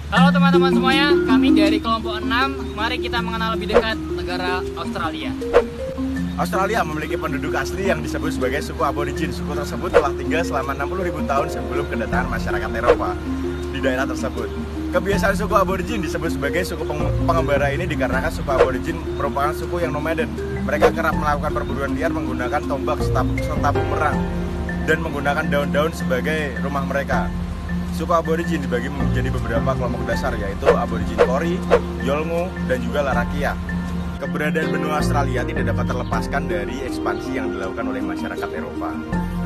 Halo teman-teman semuanya, kami dari kelompok 6. Mari kita mengenal lebih dekat negara Australia. Australia memiliki penduduk asli yang disebut sebagai suku aborigin. Suku tersebut telah tinggal selama 60.000 tahun sebelum kedatangan masyarakat Eropa di daerah tersebut. Kebiasaan suku aborigin disebut sebagai suku pengembara ini dikarenakan suku aborigin merupakan suku yang nomaden. Mereka kerap melakukan perburuan liar menggunakan tombak serta bumerang dan menggunakan daun-daun sebagai rumah mereka. Suku aborigin dibagi menjadi beberapa kelompok dasar, yaitu aborigin Kori, Yolngu, dan juga Larakia. Keberadaan benua Australia tidak dapat terlepaskan dari ekspansi yang dilakukan oleh masyarakat Eropa.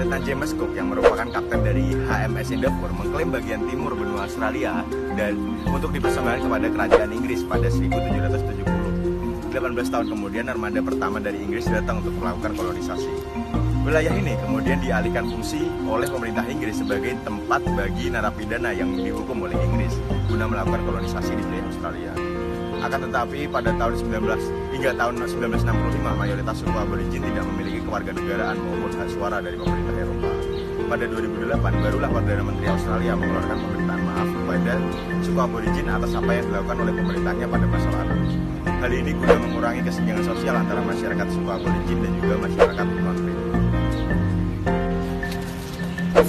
Letnan James Cook yang merupakan kapten dari HMS Endeavour mengklaim bagian timur benua Australia dan untuk dipersembahkan kepada kerajaan Inggris pada 1770. 18 tahun kemudian armada pertama dari Inggris datang untuk melakukan kolonisasi. Wilayah ini kemudian dialihkan fungsi oleh pemerintah Inggris sebagai tempat bagi narapidana yang dihukum oleh Inggris guna melakukan kolonisasi di wilayah Australia. Akan tetapi pada tahun 1965 mayoritas suku aborigin tidak memiliki kewarganegaraan maupun hak suara dari pemerintah Eropa. Pada 2008 barulah Perdana Menteri Australia mengeluarkan permintaan maaf kepada suku aborigin atas apa yang dilakukan oleh pemerintahnya pada masa lalu. Hal ini guna mengurangi kesenjangan sosial antara masyarakat suku aborigin dan juga masyarakat non-pribumi.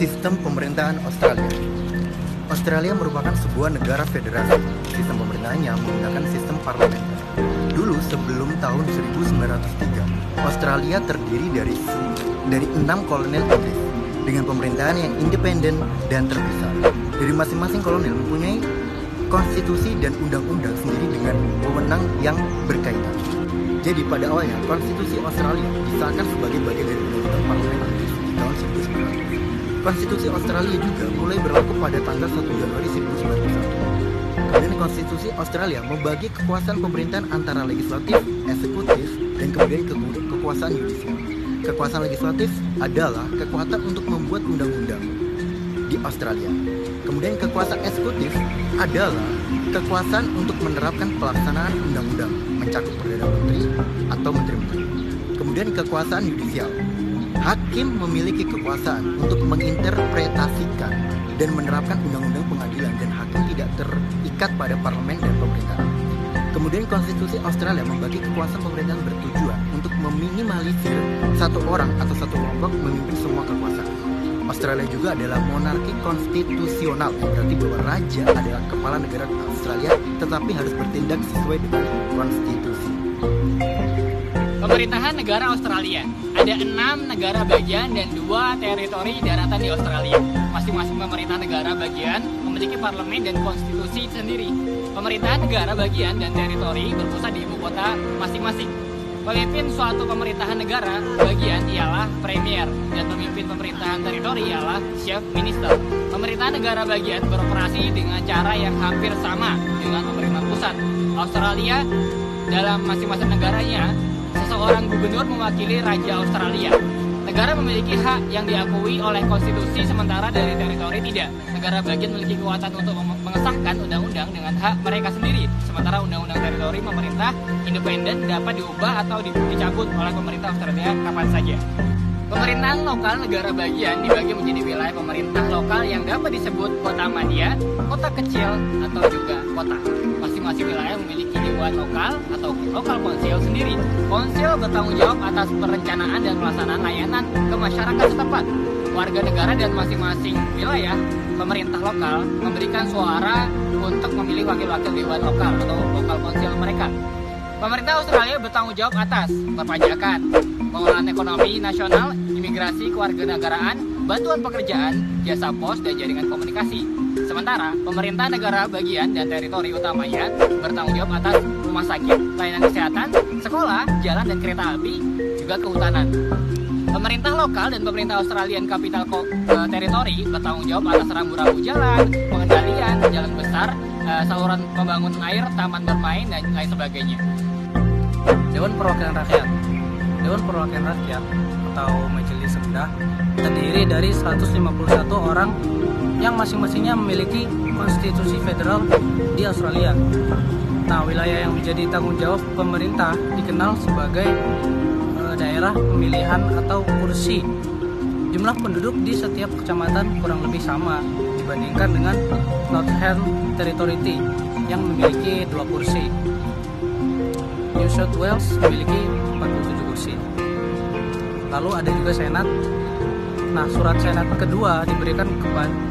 Sistem pemerintahan Australia. Australia merupakan sebuah negara federasi. Sistem pemerintahannya menggunakan sistem parlementer. Dulu sebelum tahun 1903, Australia terdiri dari 6 kolonial Inggris dengan pemerintahan yang independen dan terpisah. Dari masing-masing kolonial mempunyai konstitusi dan undang-undang sendiri dengan wewenang yang berkaitan. Jadi pada awalnya konstitusi Australia disahkan sebagai bagian dari undang-undang parlemen Inggris di tahun 1900. Konstitusi Australia juga mulai berlaku pada tanggal 1 Januari 1991. Kemudian konstitusi Australia membagi kekuasaan pemerintahan antara legislatif, eksekutif, dan kemudian kekuasaan yudisial. Kekuasaan legislatif adalah kekuatan untuk membuat undang-undang di Australia. Kemudian kekuasaan eksekutif adalah kekuasaan untuk menerapkan pelaksanaan undang-undang, mencakup Perdana Menteri atau Menteri-Menteri. Kemudian kekuasaan yudisial. Hakim memiliki kekuasaan untuk menginterpretasikan dan menerapkan undang-undang pengadilan dan hakim tidak terikat pada parlemen dan pemerintahan. Kemudian konstitusi Australia membagi kekuasaan pemerintahan bertujuan untuk meminimalisir satu orang atau satu kelompok memimpin semua kekuasaan. Australia juga adalah monarki konstitusional, yang berarti bahwa raja adalah kepala negara Australia tetapi harus bertindak sesuai dengan konstitusi. Pemerintahan negara Australia. Ada 6 negara bagian dan 2 teritori daratan di Australia. Masing-masing pemerintah negara bagian memiliki parlemen dan konstitusi sendiri. Pemerintahan negara bagian dan teritori berpusat di ibu kota masing-masing. Pemimpin suatu pemerintahan negara bagian ialah premier dan pemimpin pemerintahan teritori ialah chief minister. Pemerintahan negara bagian beroperasi dengan cara yang hampir sama dengan pemerintah pusat. Australia dalam masing-masing negaranya, seseorang gubernur mewakili Raja Australia. Negara memiliki hak yang diakui oleh konstitusi, sementara dari teritori tidak. Negara bagian memiliki kekuatan untuk mengesahkan undang-undang dengan hak mereka sendiri, sementara undang-undang teritori pemerintah independen dapat diubah atau dicabut oleh pemerintah Australia kapan saja. Pemerintahan lokal negara bagian dibagi menjadi wilayah pemerintah lokal yang dapat disebut kota madya, kota kecil, atau juga kota. Masing-masing wilayah memiliki dewan lokal atau lokal konsil sendiri. Konsil bertanggung jawab atas perencanaan dan pelaksanaan layanan ke masyarakat setempat. Warga negara dan masing-masing wilayah pemerintah lokal memberikan suara untuk memilih wakil-wakil dewan lokal atau lokal konsil mereka. Pemerintah Australia bertanggung jawab atas perpajakan, pengelolaan ekonomi nasional, imigrasi, kewarganegaraan, bantuan pekerjaan, jasa pos, dan jaringan komunikasi. Sementara pemerintah negara bagian dan teritori utamanya bertanggung jawab atas rumah sakit, layanan kesehatan, sekolah, jalan dan kereta api, juga kehutanan. Pemerintah lokal dan pemerintah Australian Capital Territory bertanggung jawab atas rambu-rambu jalan, pengendalian jalan besar, saluran pembangunan air, taman bermain, dan lain sebagainya. Dewan Perwakilan Rakyat. Dewan Perwakilan Rakyat atau Majelis Rendah terdiri dari 151 orang yang masing-masingnya memiliki konstitusi federal di Australia. Nah, wilayah yang menjadi tanggung jawab pemerintah dikenal sebagai daerah pemilihan atau kursi. Jumlah penduduk di setiap kecamatan kurang lebih sama. dibandingkan dengan Northern Territory yang memiliki 2 kursi. New South Wales memiliki 47 kursi. Lalu ada juga Senat. Nah, surat Senat kedua diberikan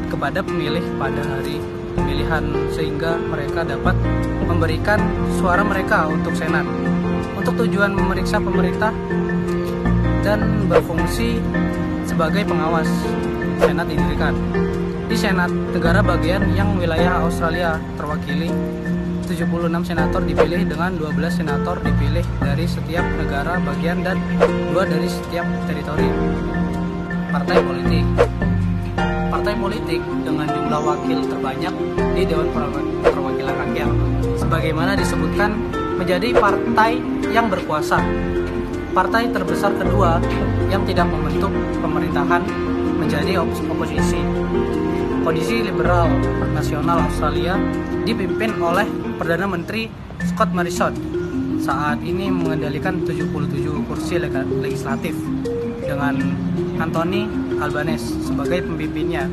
kepada pemilih pada hari pemilihan sehingga mereka dapat memberikan suara mereka untuk Senat untuk tujuan memeriksa pemerintah dan berfungsi sebagai pengawas. Senat didirikan di Senat negara bagian yang wilayah Australia terwakili 76 senator dipilih dengan 12 senator dipilih dari setiap negara bagian dan 2 dari setiap teritori. Partai politik. Partai politik dengan jumlah wakil terbanyak di Dewan Perwakilan Rakyat, sebagaimana disebutkan, menjadi partai yang berkuasa. Partai terbesar kedua yang tidak membentuk pemerintahan menjadi oposisi. Kondisi Liberal Nasional Australia dipimpin oleh Perdana Menteri Scott Morrison. Saat ini mengendalikan 77 kursi legislatif dengan Anthony Albanese sebagai pemimpinnya.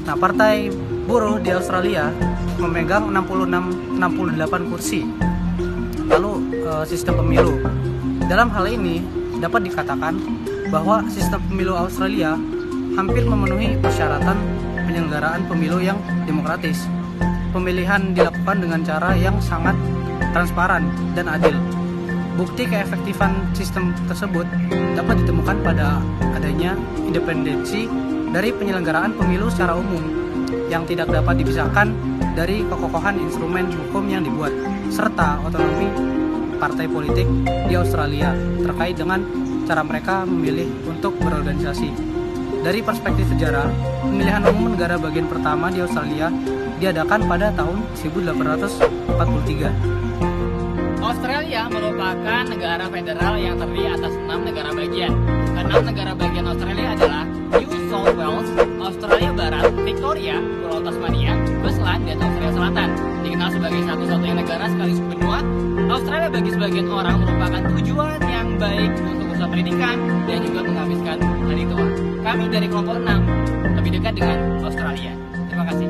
Nah, Partai Buruh di Australia memegang 68 kursi. Lalu sistem pemilu. Dalam hal ini dapat dikatakan bahwa sistem pemilu Australia hampir memenuhi persyaratan penyelenggaraan pemilu yang demokratis. Pemilihan dilakukan dengan cara yang sangat transparan dan adil. Bukti keefektifan sistem tersebut dapat ditemukan pada adanya independensi dari penyelenggaraan pemilu secara umum yang tidak dapat dipisahkan dari kekokohan instrumen hukum yang dibuat, serta otonomi partai politik di Australia terkait dengan cara mereka memilih untuk berorganisasi. Dari perspektif sejarah, pemilihan umum negara bagian pertama di Australia diadakan pada tahun 1843. Australia merupakan negara federal yang terdiri atas 6 negara bagian. 6 negara bagian Australia adalah New South Wales, Australia Barat, Victoria, Pulau Tasmania, Queensland, dan Australia Selatan. Dikenal sebagai satu-satunya negara sekaligus benua, Australia bagi sebagian orang merupakan tujuan yang baik untuk usaha pendidikan dan juga menghabiskan hari tua. Kami dari kelompok 6 lebih dekat dengan Australia. Terima kasih.